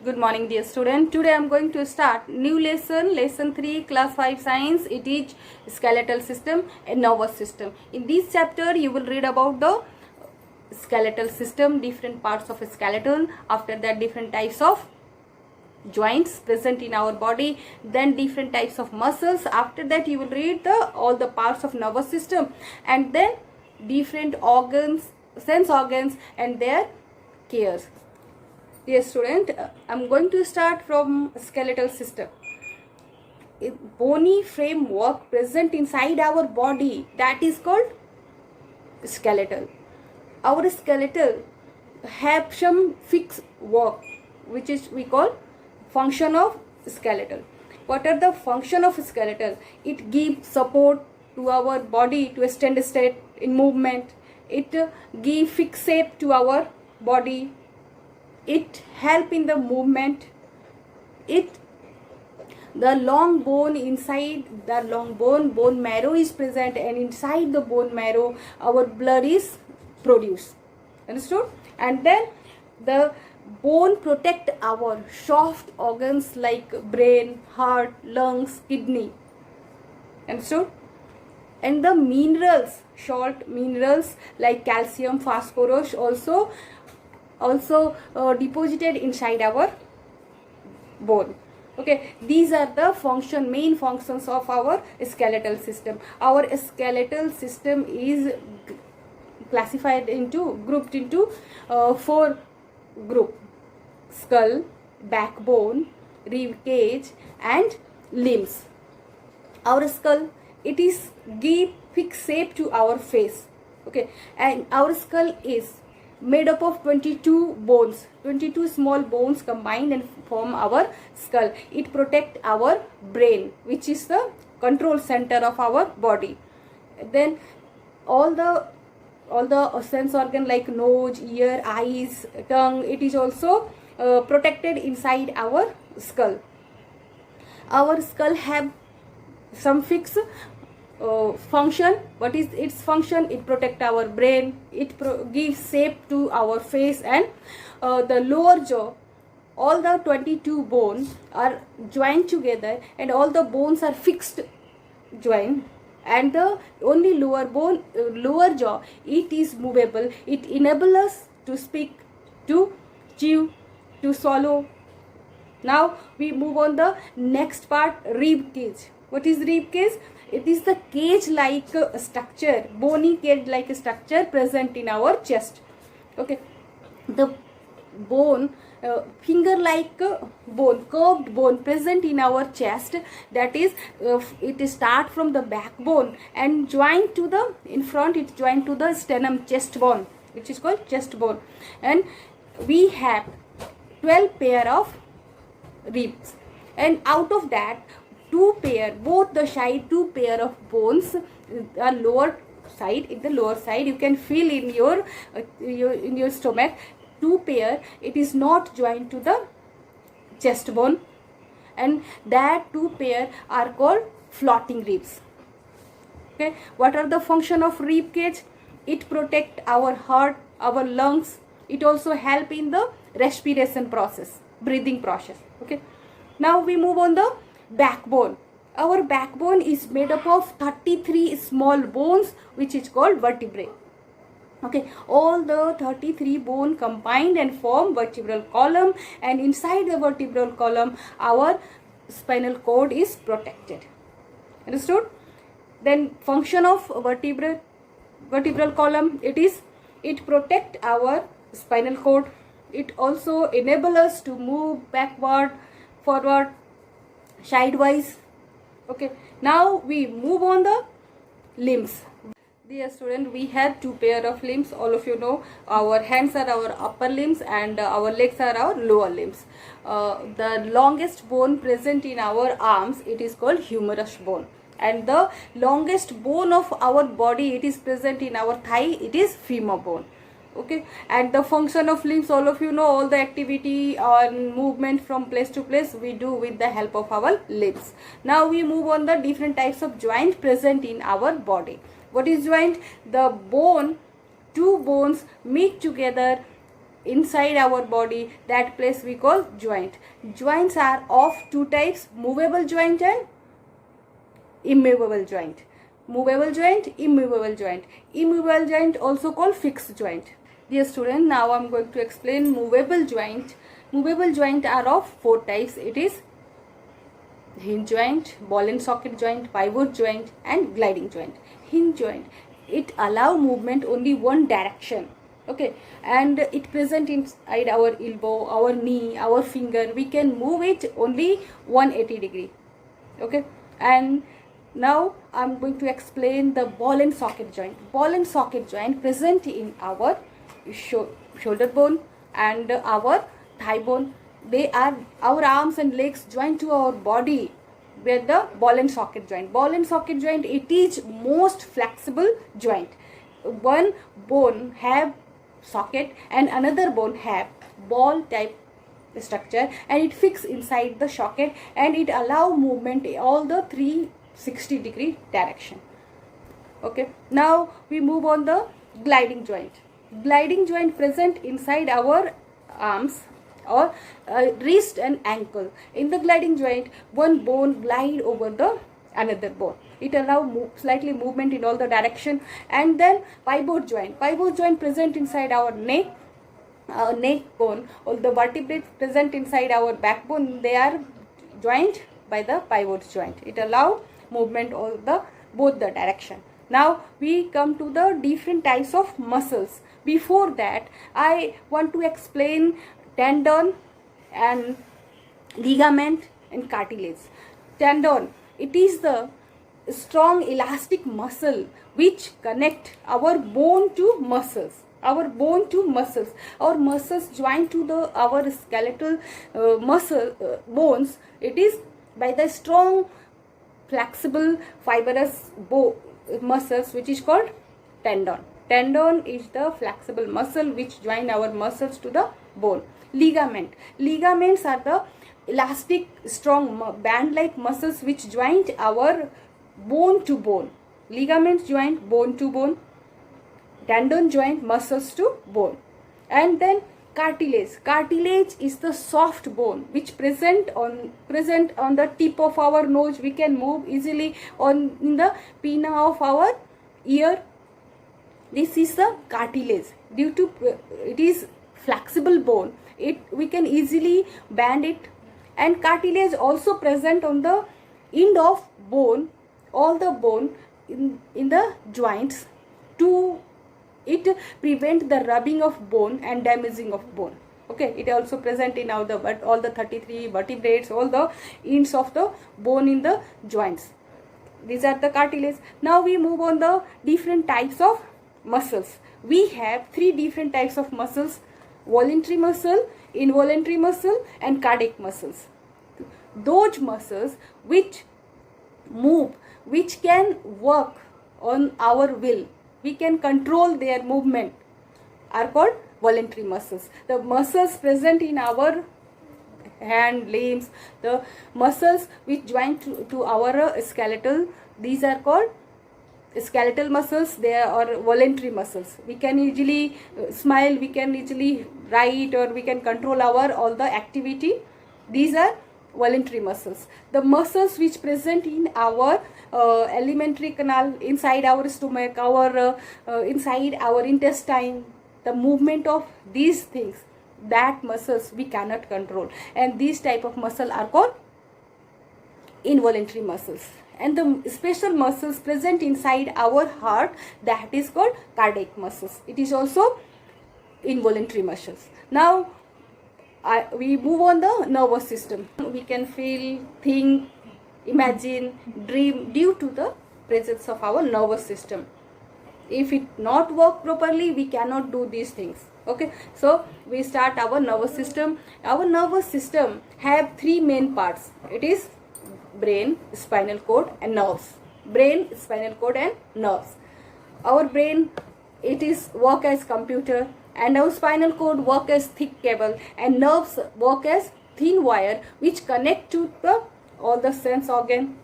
Good morning, dear student. Today I am going to start new lesson 3, class 5 science. It is skeletal system and nervous system. In this chapter you will read about the skeletal system, different parts of a skeleton, after that different types of joints present in our body, then different types of muscles. After that you will read all the parts of nervous system, and then different organs, sense organs and their cares. Dear student, I'm going to start from skeletal system. A bony framework present inside our body, that is called skeletal. Our skeletal have some fixed work, which is we call function of skeletal. What are the function of skeletal? It gives support to our body to a steady state in movement. It gives fixed shape to our body. It help in the movement. The long bone, inside the long bone marrow is present, and inside the bone marrow our blood is produced. Understood? And then the bone protect our soft organs like brain, heart, lungs, kidney. Understood? And the minerals, salt minerals like calcium, phosphorus also deposited inside our bone. Okay, these are the main functions of our skeletal system. Our skeletal system is grouped into 4 group: skull, backbone, rib cage and limbs. Our skull, it is give fixed shape to our face. Okay, and our skull is made up of 22 bones, 22 small bones combined and form our skull. It protect our brain, which is the control center of our body. Then all the sense organ like nose, ear, eyes, tongue, it is also protected inside our skull. Our skull have some fixed function. What is its function? It protect our brain, it gives shape to our face, and the lower jaw, all the 22 bones are joined together, and all the bones are fixed joint, and the only lower jaw, it is movable. It enables us to speak, to chew, to swallow. Now we move on the next part, rib cage. What is rib cage? It is the cage-like structure, bony cage-like structure present in our chest. Okay, the bone, finger-like bone, curved bone present in our chest. That is, it start from the backbone and joined to the in front. It joined to the sternum, chest bone, which is called chest bone. And we have 12 pair of ribs, and out of that, 2 pair, both the side 2 pair of bones are lower side. In the lower side, you can feel in your stomach, 2 pair, it is not joined to the chest bone, and that 2 pair are called floating ribs. Okay, what are the function of rib cage? It protect our heart, our lungs. It also help in the respiration process, breathing process. Okay, now we move on the backbone. Our backbone is made up of 33 small bones, which is called vertebrae. Okay, all the 33 bone combined and form vertebral column, and inside the vertebral column our spinal cord is protected. Understood? Then function of vertebral column, it protect our spinal cord. It also enable us to move backward, forward, sidewise. Okay, now we move on the limbs. Dear student, we have 2 pair of limbs. All of you know, our hands are our upper limbs and our legs are our lower limbs. The longest bone present in our arms, it is called humerus bone, and the longest bone of our body, it is present in our thigh, it is femur bone. Okay, and the function of limbs, all of you know, all the activity or movement from place to place we do with the help of our limbs. Now we move on the different types of joint present in our body. What is joint? The bone, 2 bones meet together inside our body, that place we call joint. Joints are of two types: movable joint and immovable joint. Movable joint, immovable joint. Immovable joint also called fixed joint. Dear student, now I am going to explain movable joint. Movable joint are of four types. It is hinge joint, ball and socket joint, pivot joint and gliding joint. Hinge joint, it allow movement only one direction, okay, and it present inside our elbow, our knee, our finger. We can move it only 180 degree, okay. And now I am going to explain the ball and socket joint. Ball and socket joint present in our shoulder bone and our thigh bone. They are our arms and legs joined to our body with the ball and socket joint. Ball and socket joint, it is most flexible joint. One bone have socket and another bone have ball type structure, and it fix inside the socket and it allow movement all the 360 degree direction, okay. Now we move on the gliding joint. Gliding joint present inside our arms or wrist and ankle. In the gliding joint, one bone glide over the another bone. It allow slightly movement in all the direction. And then pivot joint. Pivot joint present inside our neck bone. All the vertebrae present inside our backbone, they are joined by the pivot joint. It allow movement all the both the direction. Now we come to the different types of muscles. Before that, I want to explain tendon and ligament and cartilage. Tendon, it is the strong elastic muscle which connect our bone to muscles. Our bone to muscles. Our muscles joined to our skeletal bones. It is by the strong flexible fibrous muscles which is called tendon. Tendon is the flexible muscle which join our muscles to the bone. Ligament. Ligaments are the elastic strong band like muscles which join our bone to bone. Ligaments join bone to bone. Tendon joint muscles to bone. And then cartilage. Cartilage is the soft bone which present on the tip of our nose. We can move easily in the pinna of our ear. This is the cartilage. Due to it is flexible bone, we can easily bend it. And cartilage also present on the end of bone, all the bone in the joints, to it prevent the rubbing of bone and damaging of bone, okay. It also present in all the 33 vertebrates, all the ends of the bone in the joints. These are the cartilage. Now we move on the different types of muscles. We have three different types of muscles: voluntary muscle, involuntary muscle and cardiac muscles. Those muscles which move, which can work on our will, we can control their movement, are called voluntary muscles. The muscles present in our hand, limbs, the muscles which join to our skeletal, these are called skeletal muscles. They are voluntary muscles. We can easily smile, we can easily write, or we can control our all the activity. These are voluntary muscles. The muscles which present in our alimentary canal, inside our stomach, inside our intestine, the movement of these things, that muscles we cannot control, and these type of muscle are called involuntary muscles. And the special muscles present inside our heart, that is called cardiac muscles. It is also involuntary muscles. Now we move on the nervous system. We can feel, think, imagine, dream due to the presence of our nervous system. If it not work properly, we cannot do these things, okay. So we start our nervous system. Our nervous system have three main parts. It is brain, spinal cord and nerves. Brain, spinal cord and nerves. Our brain, it is work as computer, and our spinal cord work as thick cable, and nerves work as thin wire which connect to all the sense organ,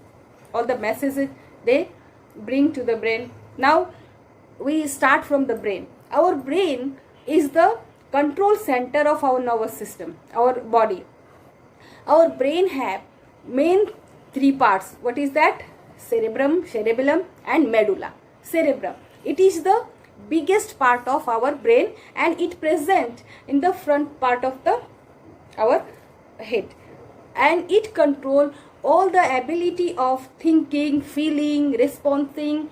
all the messages they bring to the brain. Now we start from the brain. Our brain is the control center of our nervous system, our body. Our brain have main three parts. What is that? Cerebrum, cerebellum and medulla. Cerebrum, it is the biggest part of our brain and it present in the front part of our head, and it control all the ability of thinking, feeling, responding,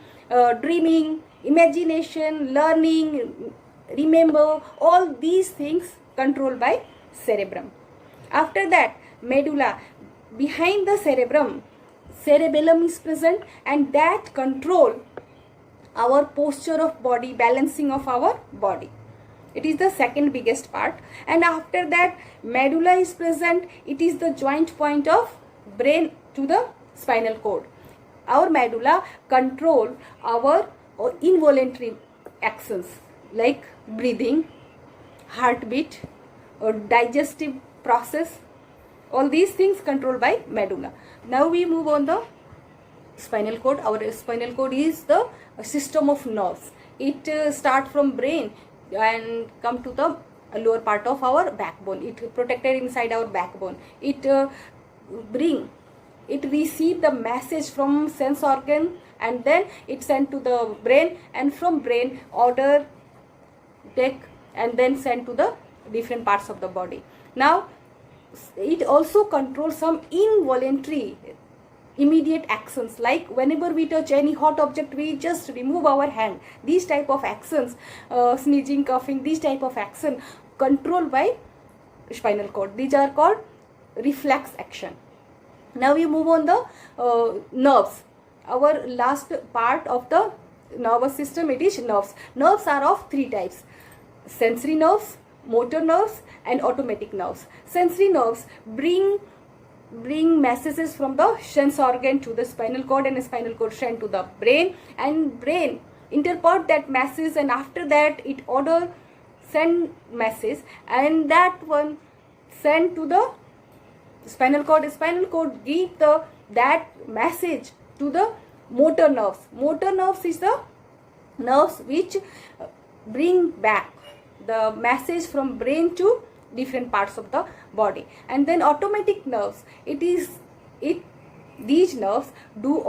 dreaming, imagination, learning, remember, all these things controlled by cerebrum. After that, medulla, behind the cerebrum, cerebellum is present, and that control our posture of body, balancing of our body. It is the second biggest part. And after that, medulla is present. It is the joint point of brain to the spinal cord. Our medulla control our involuntary actions like breathing, heartbeat, or digestive process. All these things controlled by medulla. Now we move on the spinal cord. Our spinal cord is the system of nerves. It start from brain and come to the lower part of our backbone. It protected inside our backbone. It receive the message from sense organ, and then it sent to the brain, and from brain order take and then sent to the different parts of the body. Now it also controls some involuntary immediate actions, like whenever we touch any hot object, we just remove our hand. These type of actions, sneezing, coughing, these type of action controlled by spinal cord. These are called reflex action. Now we move on the nerves. Our last part of the nervous system, it is nerves. Nerves are of three types: sensory nerves, motor nerves and automatic nerves. Sensory nerves bring messages from the sense organ to the spinal cord, and the spinal cord sent to the brain, and brain interpret that message, and after that it order send message, and that one sent to the spinal cord. Spinal cord give that message to the motor nerves. Motor nerves is the nerves which bring back the message from brain to different parts of the body. And then automatic nerves, these nerves do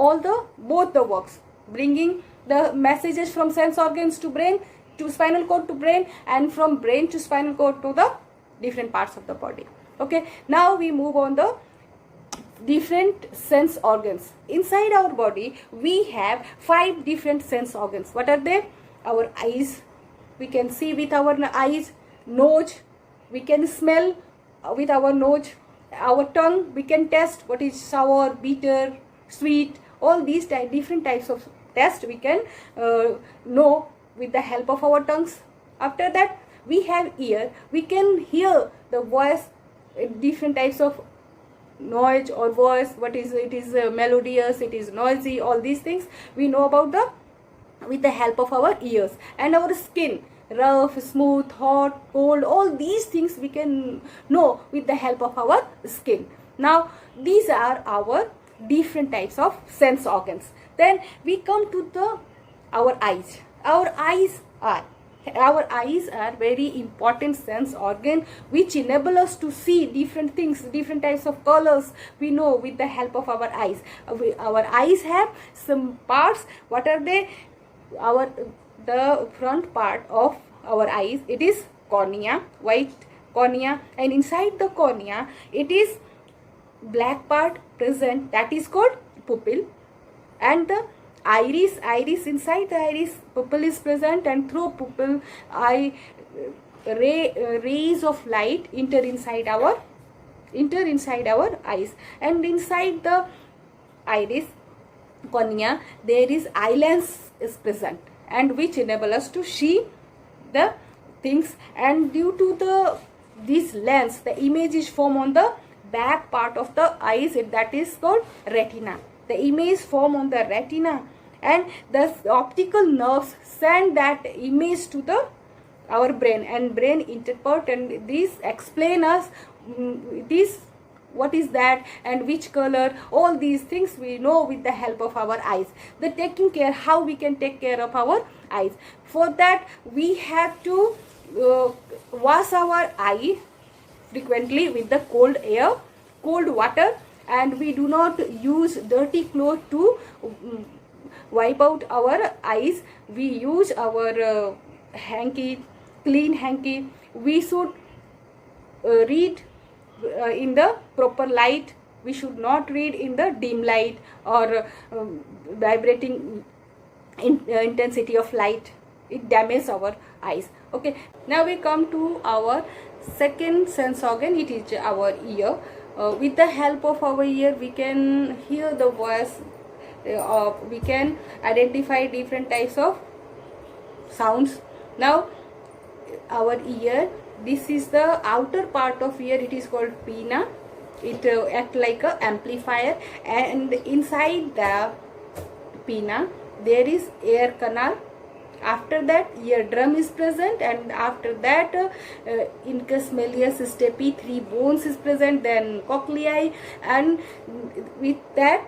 both the works, bringing the messages from sense organs to brain, to spinal cord to brain, and from brain to spinal cord to the different parts of the body. Okay, now we move on the different sense organs. Inside our body we have 5 different sense organs. What are they? Our eyes, we can see with our eyes. Nose, we can smell with our nose. Our tongue, we can taste what is sour, bitter, sweet. All these different types of taste we can know with the help of our tongues. After that, we have ear. We can hear the voice, different types of noise or voice. What is it? Is melodious, it is noisy. All these things we know about with the help of our ears. And our skin, rough, smooth, hot, cold, all these things we can know with the help of our skin. Now these are our different types of sense organs. Then we come to our eyes. Our eyes are very important sense organ which enable us to see different things, different types of colors we know with the help of our eyes. Our eyes have some parts. What are they? The front part of our eyes, it is cornea, white cornea, and inside the cornea it is black part present, that is called pupil. And the iris, inside the iris pupil is present, and through pupil rays of light enter inside our eyes. And inside the iris cornea there is eye lens is present, and which enable us to see the things. And due to this lens, the image is formed on the back part of the eyes, that is called retina. The image formed on the retina, and the optical nerves send that image to our brain, and brain interpret, and this explain us this what is that and which color. All these things we know with the help of our eyes. How we can take care of our eyes. For that we have to wash our eye frequently with the cold air, cold water, and we do not use dirty cloth to wipe out our eyes. We use our hanky, clean hanky. We should read in the proper light. We should not read in the dim light or vibrating intensity of light. It damages our eyes. Okay, now we come to our second sense organ. It is our ear. With the help of our ear, we can hear the voice. We can identify different types of sounds. Now our ear, this is the outer part of ear. It is called pinna. It acts like a amplifier, and inside the pinna there is air canal. After that eardrum is present, and after that incus malleus stapes 3 bones is present, then cochleae, and with that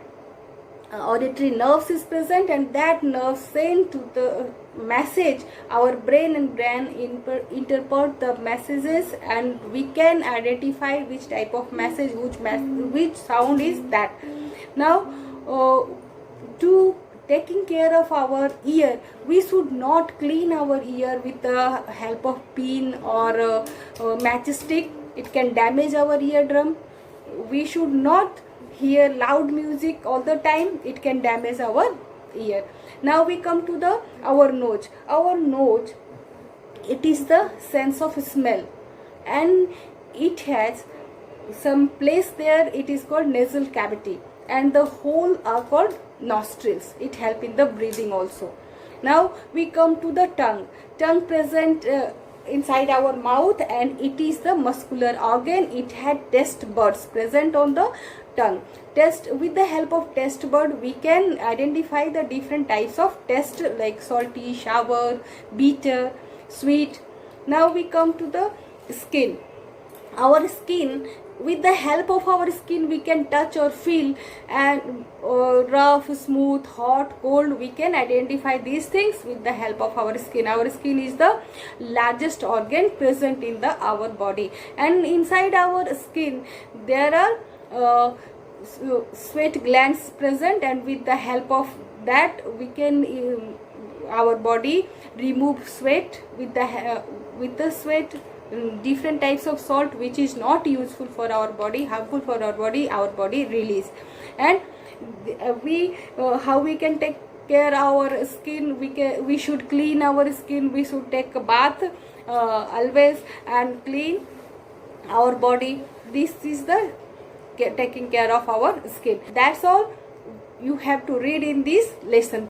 auditory nerves is present, and that nerve send to the message. Our brain interpret the messages, and we can identify which type of message, which sound is that. Now to taking care of our ear, we should not clean our ear with the help of pin or matchstick. It can damage our eardrum. We should not hear loud music all the time. It can damage our ear. Now we come to our nose. Our nose, it is the sense of smell, and it has some place there. It is called nasal cavity, and the whole are called nostrils. It helps in the breathing also. Now we come to the tongue. Tongue present inside our mouth, and it is the muscular organ. It had taste buds present on the tongue. With the help of taste bud, we can identify the different types of taste, like salty, sour, bitter, sweet. Now we come to the skin. Our skin, with the help of our skin, we can touch or feel, and rough, smooth, hot, cold. We can identify these things with the help of our skin. Our skin is the largest organ present in our body, and inside our skin there are sweat glands present, and with the help of that we can our body remove sweat. With the sweat, different types of salt which is not useful for our body, harmful for our body release. And how we can take care our skin? We should clean our skin. We should take a bath always and clean our body. This is the taking care of our skin. That's all you have to read in this lesson.